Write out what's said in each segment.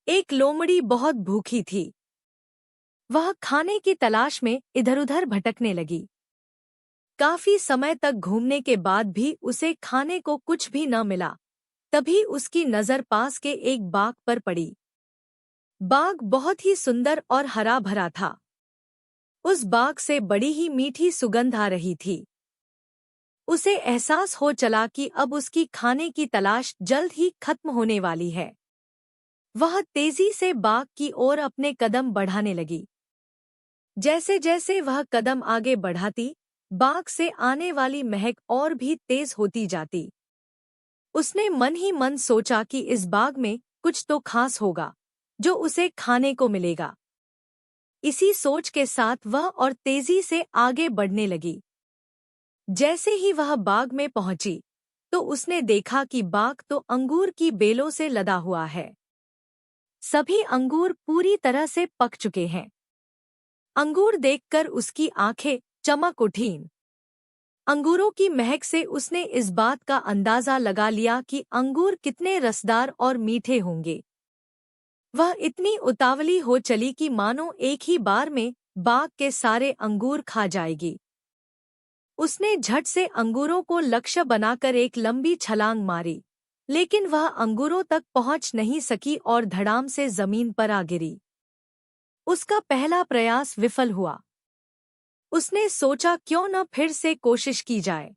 एक लोमड़ी बहुत भूखी थी। वह खाने की तलाश में इधर-उधर भटकने लगी। काफी समय तक घूमने के बाद भी उसे खाने को कुछ भी न मिला। तभी उसकी नजर पास के एक बाग पर पड़ी। बाग बहुत ही सुंदर और हरा भरा था। उस बाग से बड़ी ही मीठी सुगंध आ रही थी। उसे एहसास हो चला कि अब उसकी खाने की तलाश जल्द ही खत्म होने वाली है। वह तेजी से बाग की ओर अपने कदम बढ़ाने लगी। जैसे जैसे वह कदम आगे बढ़ाती, बाग से आने वाली महक और भी तेज होती जाती। उसने मन ही मन सोचा कि इस बाग में कुछ तो खास होगा, जो उसे खाने को मिलेगा। इसी सोच के साथ वह और तेजी से आगे बढ़ने लगी। जैसे ही वह बाग में पहुंची, तो उसने देखा कि बाग तो अंगूर की बेलों से लदा हुआ है। सभी अंगूर पूरी तरह से पक चुके हैं। अंगूर देखकर उसकी आंखें चमक उठीं। अंगूरों की महक से उसने इस बात का अंदाजा लगा लिया कि अंगूर कितने रसदार और मीठे होंगे। वह इतनी उतावली हो चली कि मानो एक ही बार में बाग के सारे अंगूर खा जाएगी। उसने झट से अंगूरों को लक्ष्य बनाकर एक लंबी छलांग मारी, लेकिन वह अंगूरों तक पहुंच नहीं सकी और धड़ाम से जमीन पर आ गिरी। उसका पहला प्रयास विफल हुआ। उसने सोचा क्यों न फिर से कोशिश की जाए।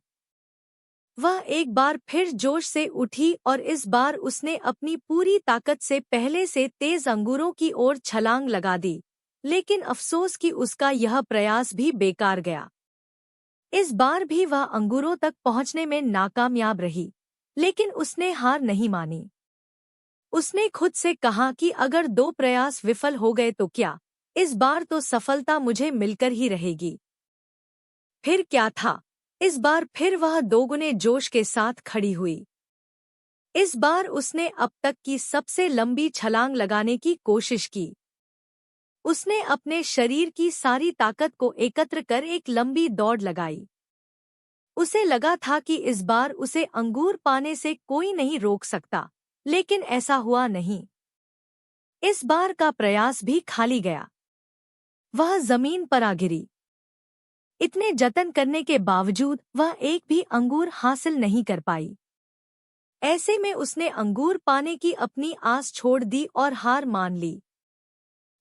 वह एक बार फिर जोश से उठी और इस बार उसने अपनी पूरी ताकत से पहले से तेज अंगूरों की ओर छलांग लगा दी, लेकिन अफसोस कि उसका यह प्रयास भी बेकार गया। इस बार भी वह अंगूरों तक पहुंचने में नाकामयाब रही, लेकिन उसने हार नहीं मानी। उसने खुद से कहा कि अगर 2 प्रयास विफल हो गए तो क्या, इस बार तो सफलता मुझे मिलकर ही रहेगी। फिर क्या था, इस बार फिर वह दोगुने जोश के साथ खड़ी हुई। इस बार उसने अब तक की सबसे लंबी छलांग लगाने की कोशिश की। उसने अपने शरीर की सारी ताकत को एकत्र कर एक लंबी दौड़ लगाई। उसे लगा था कि इस बार उसे अंगूर पाने से कोई नहीं रोक सकता, लेकिन ऐसा हुआ नहीं। इस बार का प्रयास भी खाली गया। वह जमीन पर आ गिरी। इतने जतन करने के बावजूद वह एक भी अंगूर हासिल नहीं कर पाई। ऐसे में उसने अंगूर पाने की अपनी आस छोड़ दी और हार मान ली।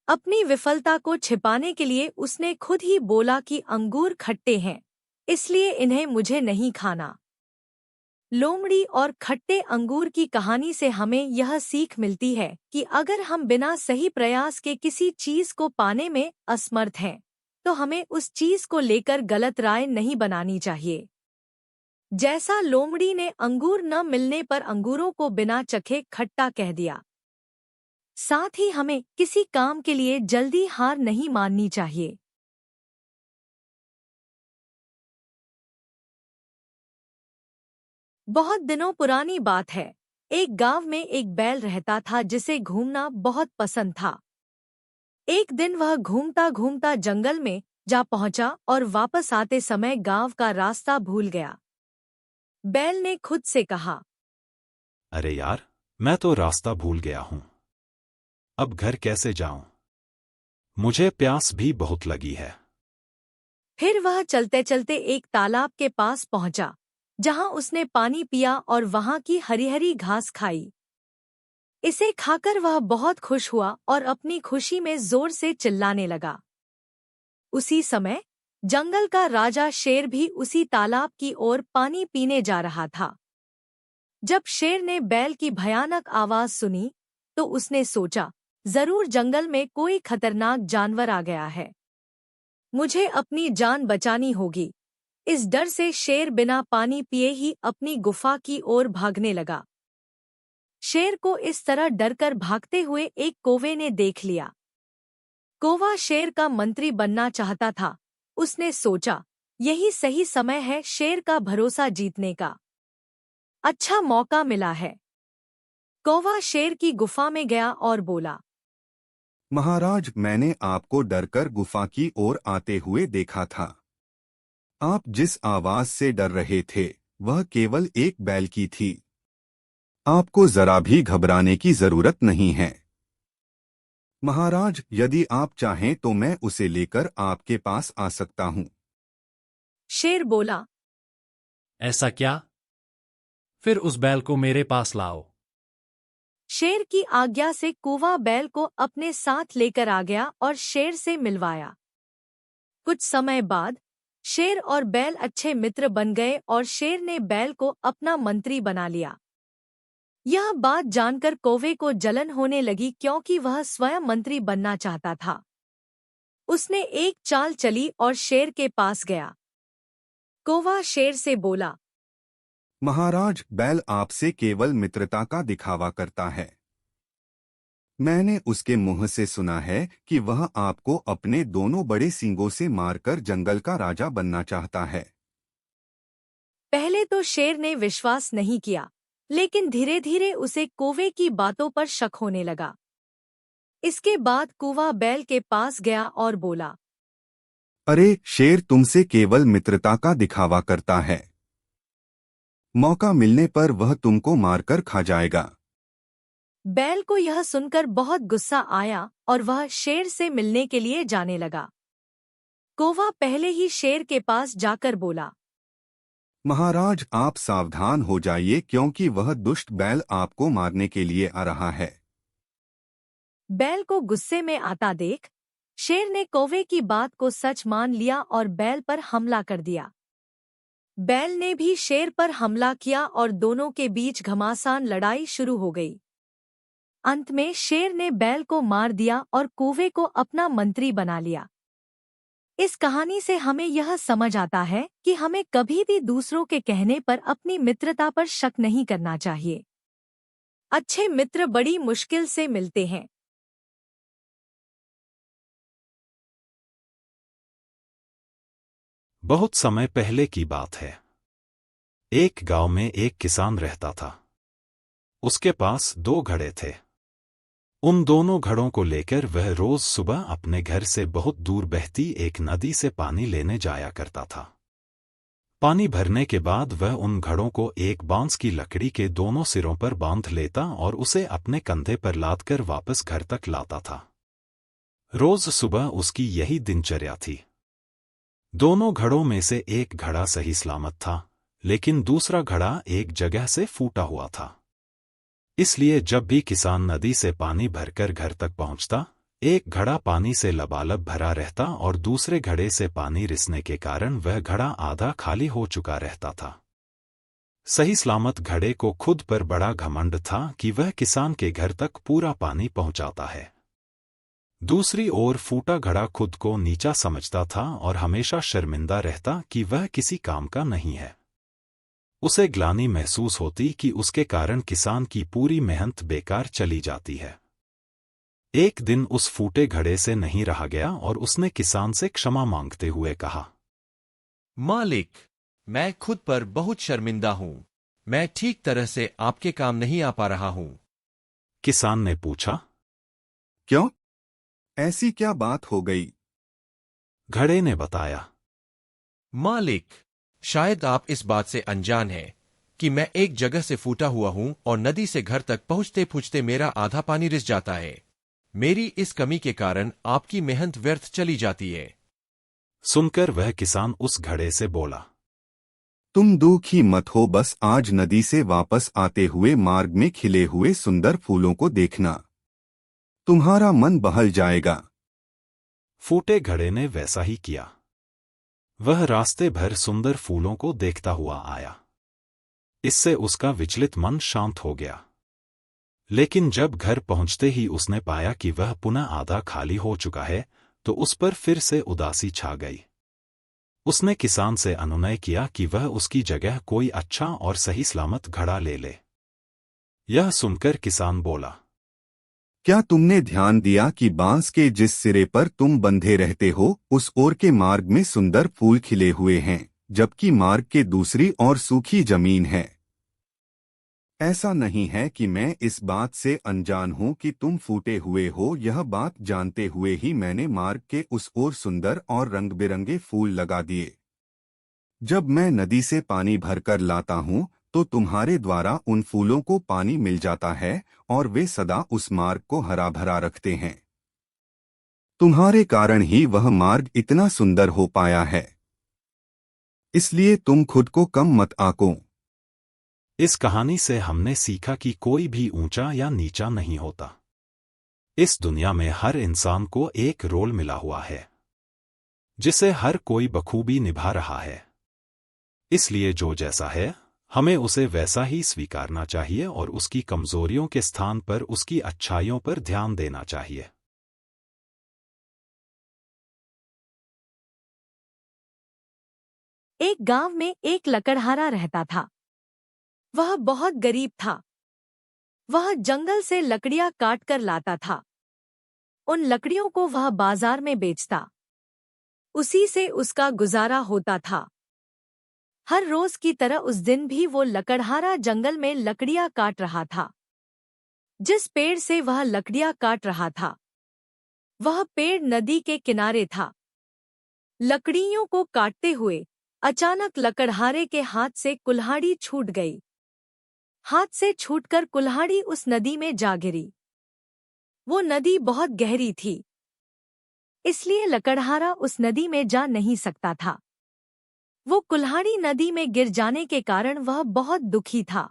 अपनी विफलता को छिपाने के लिए उसने खुद ही बोला कि अंगूर खट्टे हैं, इसलिए इन्हें मुझे नहीं खाना। लोमड़ी और खट्टे अंगूर की कहानी से हमें यह सीख मिलती है कि अगर हम बिना सही प्रयास के किसी चीज को पाने में असमर्थ हैं, तो हमें उस चीज को लेकर गलत राय नहीं बनानी चाहिए। जैसा लोमड़ी ने अंगूर न मिलने पर अंगूरों को बिना चखे खट्टा कह दिया। साथ ही हमें किसी काम के लिए जल्दी हार नहीं माननी चाहिए। बहुत दिनों पुरानी बात है। एक गांव में एक बैल रहता था जिसे घूमना बहुत पसंद था। एक दिन वह घूमता घूमता जंगल में जा पहुंचा और वापस आते समय गांव का रास्ता भूल गया। बैल ने खुद से कहा, अरे यार, मैं तो रास्ता भूल गया हूं। अब घर कैसे जाऊं? मुझे प्यास भी बहुत लगी है। फिर वह चलते चलते एक तालाब के पास पहुंचा, जहां उसने पानी पिया और वहां की हरी हरी घास खाई। इसे खाकर वह बहुत खुश हुआ और अपनी खुशी में जोर से चिल्लाने लगा। उसी समय जंगल का राजा शेर भी उसी तालाब की ओर पानी पीने जा रहा था। जब शेर ने बैल की भयानक आवाज सुनी, तो उसने सोचा, जरूर जंगल में कोई खतरनाक जानवर आ गया है। मुझे अपनी जान बचानी होगी। इस डर से शेर बिना पानी पिए ही अपनी गुफा की ओर भागने लगा। शेर को इस तरह डरकर भागते हुए एक कौवे ने देख लिया। कौवा शेर का मंत्री बनना चाहता था। उसने सोचा, यही सही समय है शेर का भरोसा जीतने का। अच्छा मौका मिला है। कौवा शेर की गुफा में गया और बोला, महाराज, मैंने आपको डरकर गुफा की ओर आते हुए देखा था। आप जिस आवाज से डर रहे थे, वह केवल एक बैल की थी। आपको जरा भी घबराने की जरूरत नहीं है। महाराज, यदि आप चाहें तो मैं उसे लेकर आपके पास आ सकता हूँ। शेर बोला। ऐसा क्या? फिर उस बैल को मेरे पास लाओ। शेर की आज्ञा से कौवा बैल को अपने साथ लेकर आ गया और शेर से मिलवाया। कुछ समय बाद शेर और बैल अच्छे मित्र बन गए और शेर ने बैल को अपना मंत्री बना लिया। यह बात जानकर कौवे को जलन होने लगी क्योंकि वह स्वयं मंत्री बनना चाहता था। उसने एक चाल चली और शेर के पास गया। कौवा शेर से बोला। महाराज, बैल आपसे केवल मित्रता का दिखावा करता है। मैंने उसके मुंह से सुना है कि वह आपको अपने दोनों बड़े सींगों से मारकर जंगल का राजा बनना चाहता है। पहले तो शेर ने विश्वास नहीं किया, लेकिन धीरे धीरे उसे कौवे की बातों पर शक होने लगा। इसके बाद कौवा बैल के पास गया और बोला। अरे शेर, तुमसे केवल मित्रता का दिखावा करता है। मौका मिलने पर वह तुमको मारकर खा जाएगा। बैल को यह सुनकर बहुत गुस्सा आया और वह शेर से मिलने के लिए जाने लगा। कौवा पहले ही शेर के पास जाकर बोला। महाराज, आप सावधान हो जाइए क्योंकि वह दुष्ट बैल आपको मारने के लिए आ रहा है। बैल को गुस्से में आता देख शेर ने कौवे की बात को सच मान लिया और बैल पर हमला कर दिया। बैल ने भी शेर पर हमला किया और दोनों के बीच घमासान लड़ाई शुरू हो गई। अंत में शेर ने बैल को मार दिया और कौवे को अपना मंत्री बना लिया। इस कहानी से हमें यह समझ आता है कि हमें कभी भी दूसरों के कहने पर अपनी मित्रता पर शक नहीं करना चाहिए। अच्छे मित्र बड़ी मुश्किल से मिलते हैं। बहुत समय पहले की बात है। एक गांव में एक किसान रहता था। उसके पास 2 घड़े थे। उन दोनों घड़ों को लेकर वह रोज सुबह अपने घर से बहुत दूर बहती एक नदी से पानी लेने जाया करता था। पानी भरने के बाद वह उन घड़ों को एक बांस की लकड़ी के दोनों सिरों पर बांध लेता और उसे अपने कंधे पर लादकर वापस घर तक लाता था। रोज सुबह उसकी यही दिनचर्या थी। दोनों घड़ों में से एक घड़ा सही सलामत था, लेकिन दूसरा घड़ा एक जगह से फूटा हुआ था। इसलिए जब भी किसान नदी से पानी भरकर घर तक पहुंचता, एक घड़ा पानी से लबालब भरा रहता और दूसरे घड़े से पानी रिसने के कारण वह घड़ा आधा खाली हो चुका रहता था। सही सलामत घड़े को खुद पर बड़ा घमंड था कि वह किसान के घर तक पूरा पानी पहुंचाता है। दूसरी ओर फूटा घड़ा खुद को नीचा समझता था और हमेशा शर्मिंदा रहता कि वह किसी काम का नहीं है। उसे ग्लानि महसूस होती कि उसके कारण किसान की पूरी मेहनत बेकार चली जाती है। एक दिन उस फूटे घड़े से नहीं रहा गया और उसने किसान से क्षमा मांगते हुए कहा। मालिक, मैं खुद पर बहुत शर्मिंदा हूं। मैं ठीक तरह से आपके काम नहीं आ पा रहा हूं। किसान ने पूछा। क्यों? ऐसी क्या बात हो गई? घड़े ने बताया। मालिक, शायद आप इस बात से अनजान हैं कि मैं एक जगह से फूटा हुआ हूं और नदी से घर तक पहुंचते पहुंचते मेरा आधा पानी रिस जाता है। मेरी इस कमी के कारण आपकी मेहनत व्यर्थ चली जाती है। सुनकर वह किसान उस घड़े से बोला। तुम दुखी मत हो, बस आज नदी से वापस आते हुए मार्ग में खिले हुए सुंदर फूलों को देखना। तुम्हारा मन बहल जाएगा। फूटे घड़े ने वैसा ही किया। वह रास्ते भर सुंदर फूलों को देखता हुआ आया। इससे उसका विचलित मन शांत हो गया। लेकिन जब घर पहुंचते ही उसने पाया कि वह पुनः आधा खाली हो चुका है, तो उस पर फिर से उदासी छा गई। उसने किसान से अनुनय किया कि वह उसकी जगह कोई अच्छा और सही सलामत घड़ा ले ले। यह सुनकर किसान बोला। क्या तुमने ध्यान दिया कि बांस के जिस सिरे पर तुम बंधे रहते हो, उस ओर के मार्ग में सुंदर फूल खिले हुए हैं, जबकि मार्ग के दूसरी ओर सूखी जमीन है। ऐसा नहीं है कि मैं इस बात से अनजान हूं कि तुम फूटे हुए हो। यह बात जानते हुए ही मैंने मार्ग के उस ओर सुंदर और रंग बिरंगे फूल लगा दिए। जब मैं नदी से पानी भरकर लाता हूं, तो तुम्हारे द्वारा उन फूलों को पानी मिल जाता है और वे सदा उस मार्ग को हरा भरा रखते हैं। तुम्हारे कारण ही वह मार्ग इतना सुंदर हो पाया है, इसलिए तुम खुद को कम मत आंको। इस कहानी से हमने सीखा कि कोई भी ऊंचा या नीचा नहीं होता। इस दुनिया में हर इंसान को एक रोल मिला हुआ है, जिसे हर कोई बखूबी निभा रहा है। इसलिए जो जैसा है, हमें उसे वैसा ही स्वीकारना चाहिए और उसकी कमजोरियों के स्थान पर उसकी अच्छाइयों पर ध्यान देना चाहिए। एक गांव में एक लकड़हारा रहता था। वह बहुत गरीब था। वह जंगल से लकड़ियां काट कर लाता था। उन लकड़ियों को वह बाजार में बेचता। उसी से उसका गुजारा होता था। हर रोज की तरह उस दिन भी वो लकड़हारा जंगल में लकड़ियां काट रहा था। जिस पेड़ से वह लकड़ियां काट रहा था, वह पेड़ नदी के किनारे था। लकड़ियों को काटते हुए अचानक लकड़हारे के हाथ से कुल्हाड़ी छूट गई। हाथ से छूटकर कुल्हाड़ी उस नदी में जा गिरी। वो नदी बहुत गहरी थी, इसलिए लकड़हारा उस नदी में जा नहीं सकता था। वो कुल्हाड़ी नदी में गिर जाने के कारण वह बहुत दुखी था।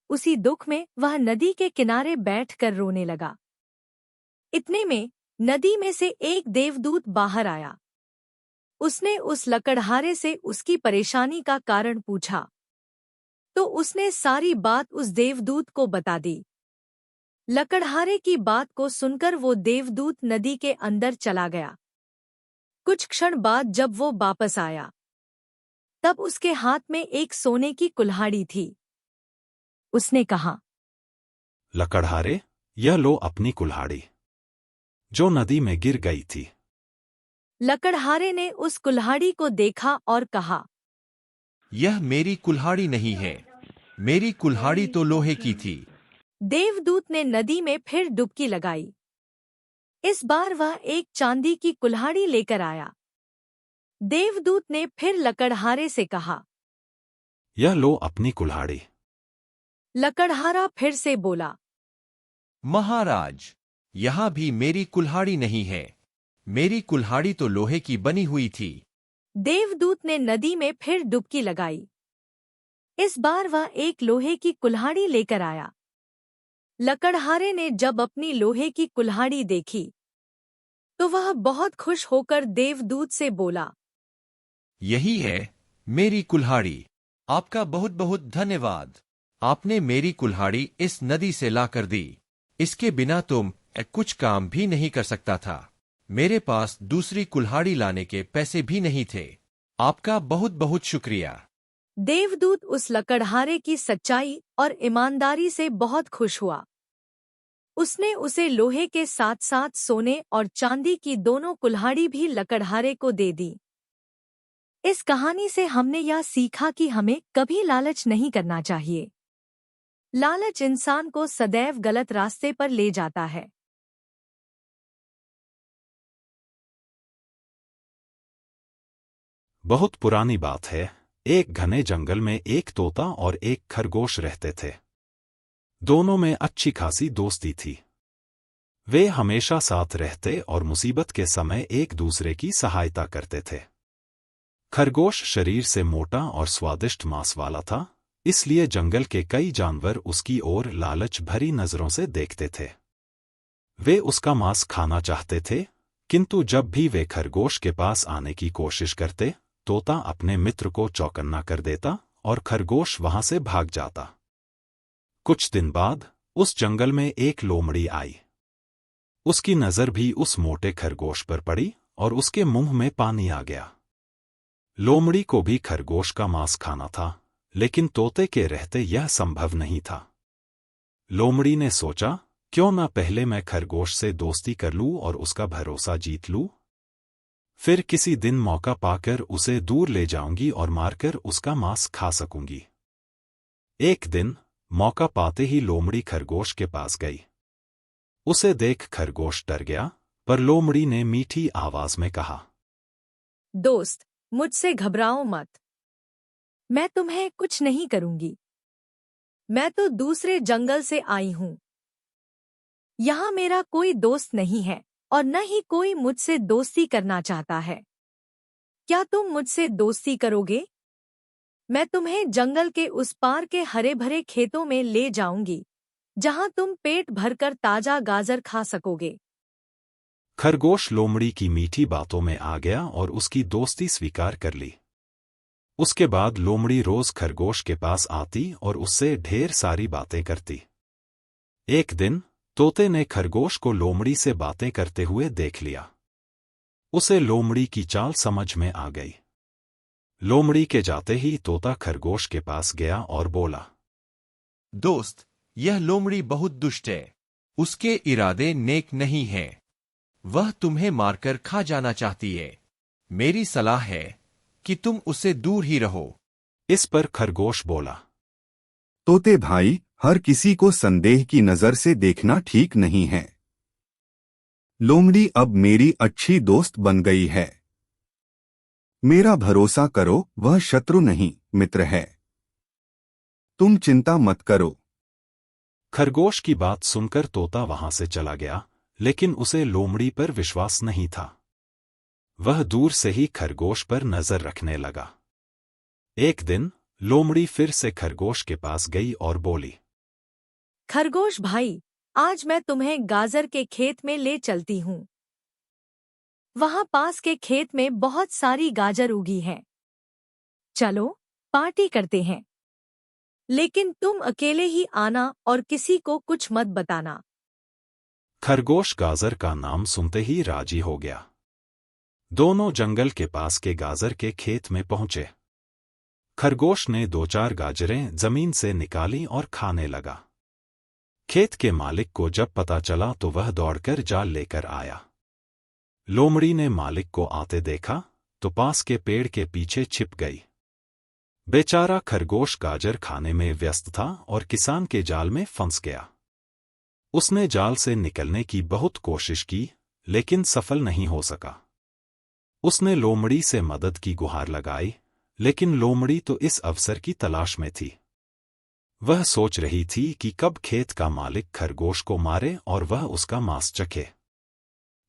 उसी दुख में वह नदी के किनारे बैठकर रोने लगा। इतने में नदी में से एक देवदूत बाहर आया। उसने उस लकड़हारे से उसकी परेशानी का कारण पूछा, तो उसने सारी बात उस देवदूत को बता दी। लकड़हारे की बात को सुनकर वो देवदूत नदी के अंदर चला गया। कुछ क्षण बाद जब वो वापस आया, तब उसके हाथ में एक सोने की कुल्हाड़ी थी। उसने कहा, लकड़हारे, यह लो अपनी कुल्हाड़ी, जो नदी में गिर गई थी। लकड़हारे ने उस कुल्हाड़ी को देखा और कहा, यह मेरी कुल्हाड़ी नहीं है, मेरी कुल्हाड़ी तो लोहे की थी। देवदूत ने नदी में फिर डुबकी लगाई। इस बार वह एक चांदी की कुल्हाड़ी लेकर आया। देवदूत ने फिर लकड़हारे से कहा, यह लो अपनी कुल्हाड़ी। लकड़हारा फिर से बोला, महाराज, यहाँ भी मेरी कुल्हाड़ी नहीं है, मेरी कुल्हाड़ी तो लोहे की बनी हुई थी। देवदूत ने नदी में फिर डुबकी लगाई। इस बार वह एक लोहे की कुल्हाड़ी लेकर आया। लकड़हारे ने जब अपनी लोहे की कुल्हाड़ी देखी, तो वह बहुत खुश होकर देवदूत से बोला, यही है मेरी कुल्हाड़ी, आपका बहुत बहुत धन्यवाद। आपने मेरी कुल्हाड़ी इस नदी से ला कर दी। इसके बिना तुम कुछ काम भी नहीं कर सकता था। मेरे पास दूसरी कुल्हाड़ी लाने के पैसे भी नहीं थे। आपका बहुत बहुत शुक्रिया। देवदूत उस लकड़हारे की सच्चाई और ईमानदारी से बहुत खुश हुआ। उसने उसे लोहे के साथ साथ सोने और चांदी की दोनों कुल्हाड़ी भी लकड़हारे को दे दी। इस कहानी से हमने यह सीखा कि हमें कभी लालच नहीं करना चाहिए। लालच इंसान को सदैव गलत रास्ते पर ले जाता है। बहुत पुरानी बात है, एक घने जंगल में एक तोता और एक खरगोश रहते थे। दोनों में अच्छी खासी दोस्ती थी। वे हमेशा साथ रहते और मुसीबत के समय एक दूसरे की सहायता करते थे। खरगोश शरीर से मोटा और स्वादिष्ट मांस वाला था, इसलिए जंगल के कई जानवर उसकी ओर लालच भरी नजरों से देखते थे। वे उसका मांस खाना चाहते थे, किंतु जब भी वे खरगोश के पास आने की कोशिश करते, तोता अपने मित्र को चौकन्ना कर देता और खरगोश वहां से भाग जाता। कुछ दिन बाद उस जंगल में एक लोमड़ी आई। उसकी नजर भी उस मोटे खरगोश पर पड़ी और उसके मुंह में पानी आ गया। लोमड़ी को भी खरगोश का मांस खाना था, लेकिन तोते के रहते यह संभव नहीं था। लोमड़ी ने सोचा, क्यों न पहले मैं खरगोश से दोस्ती कर लूं और उसका भरोसा जीत लूं। फिर किसी दिन मौका पाकर उसे दूर ले जाऊंगी और मारकर उसका मांस खा सकूंगी। एक दिन मौका पाते ही लोमड़ी खरगोश के पास गई। उसे देख खरगोश डर गया, पर लोमड़ी ने मीठी आवाज में कहा, दोस्त, मुझसे घबराओ मत। मैं तुम्हें कुछ नहीं करूंगी। मैं तो दूसरे जंगल से आई हूं। यहाँ मेरा कोई दोस्त नहीं है और न ही कोई मुझसे दोस्ती करना चाहता है। क्या तुम मुझसे दोस्ती करोगे? मैं तुम्हें जंगल के उस पार के हरे भरे खेतों में ले जाऊंगी, जहां तुम पेट भरकर ताजा गाजर खा सकोगे। खरगोश लोमड़ी की मीठी बातों में आ गया और उसकी दोस्ती स्वीकार कर ली। उसके बाद लोमड़ी रोज खरगोश के पास आती और उससे ढेर सारी बातें करती। एक दिन तोते ने खरगोश को लोमड़ी से बातें करते हुए देख लिया। उसे लोमड़ी की चाल समझ में आ गई। लोमड़ी के जाते ही तोता खरगोश के पास गया और बोला, दोस्त, यह लोमड़ी बहुत दुष्ट है। उसके इरादे नेक नहीं हैं। वह तुम्हें मारकर खा जाना चाहती है। मेरी सलाह है कि तुम उससे दूर ही रहो। इस पर खरगोश बोला, तोते भाई, हर किसी को संदेह की नजर से देखना ठीक नहीं है। लोमड़ी अब मेरी अच्छी दोस्त बन गई है। मेरा भरोसा करो, वह शत्रु नहीं, मित्र है। तुम चिंता मत करो। खरगोश की बात सुनकर तोता वहां से चला गया, लेकिन उसे लोमड़ी पर विश्वास नहीं था। वह दूर से ही खरगोश पर नजर रखने लगा। एक दिन लोमड़ी फिर से खरगोश के पास गई और बोली, खरगोश भाई, आज मैं तुम्हें गाजर के खेत में ले चलती हूँ। वहां पास के खेत में बहुत सारी गाजर उगी हैं। चलो पार्टी करते हैं, लेकिन तुम अकेले ही आना और किसी को कुछ मत बताना। खरगोश गाजर का नाम सुनते ही राजी हो गया। दोनों जंगल के पास के गाजर के खेत में पहुंचे। खरगोश ने 2-4 गाजरें जमीन से निकाली और खाने लगा। खेत के मालिक को जब पता चला तो वह दौड़कर जाल लेकर आया। लोमड़ी ने मालिक को आते देखा तो पास के पेड़ के पीछे छिप गई। बेचारा खरगोश गाजर खाने में व्यस्त था और किसान के जाल में फंस गया। उसने जाल से निकलने की बहुत कोशिश की, लेकिन सफल नहीं हो सका। उसने लोमड़ी से मदद की गुहार लगाई, लेकिन लोमड़ी तो इस अवसर की तलाश में थी। वह सोच रही थी कि कब खेत का मालिक खरगोश को मारे और वह उसका मांस चखे।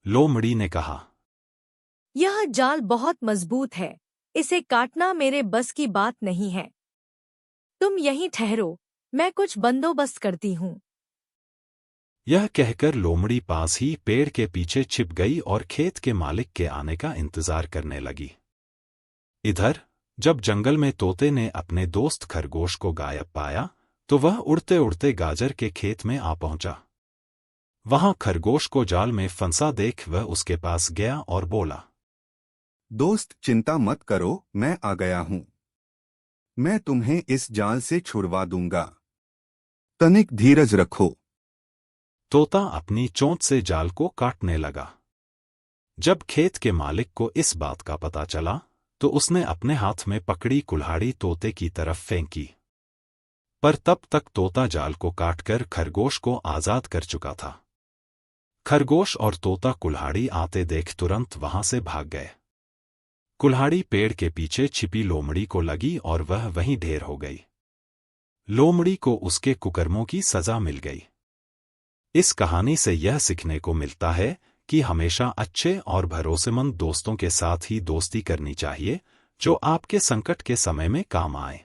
लोमड़ी ने कहा, यह जाल बहुत मजबूत है, इसे काटना मेरे बस की बात नहीं है। तुम यहीं ठहरो, मैं कुछ बंदोबस्त करती हूँ। यह कहकर लोमड़ी पास ही पेड़ के पीछे छिप गई और खेत के मालिक के आने का इंतजार करने लगी। इधर जब जंगल में तोते ने अपने दोस्त खरगोश को गायब पाया तो वह उड़ते उड़ते गाजर के खेत में आ पहुंचा। वहां खरगोश को जाल में फंसा देख वह उसके पास गया और बोला, दोस्त, चिंता मत करो, मैं आ गया हूं। मैं तुम्हें इस जाल से छुड़वा दूंगा। तनिक धीरज रखो। तोता अपनी चोंच से जाल को काटने लगा। जब खेत के मालिक को इस बात का पता चला तो उसने अपने हाथ में पकड़ी कुल्हाड़ी तोते की तरफ फेंकी, पर तब तक तोता जाल को काटकर खरगोश को आजाद कर चुका था। खरगोश और तोता कुल्हाड़ी आते देख तुरंत वहां से भाग गए। कुल्हाड़ी पेड़ के पीछे छिपी लोमड़ी को लगी और वह वहीं ढेर हो गई। लोमड़ी को उसके कुकर्मों की सजा मिल गई। इस कहानी से यह सीखने को मिलता है कि हमेशा अच्छे और भरोसेमंद दोस्तों के साथ ही दोस्ती करनी चाहिए, जो आपके संकट के समय में काम आए।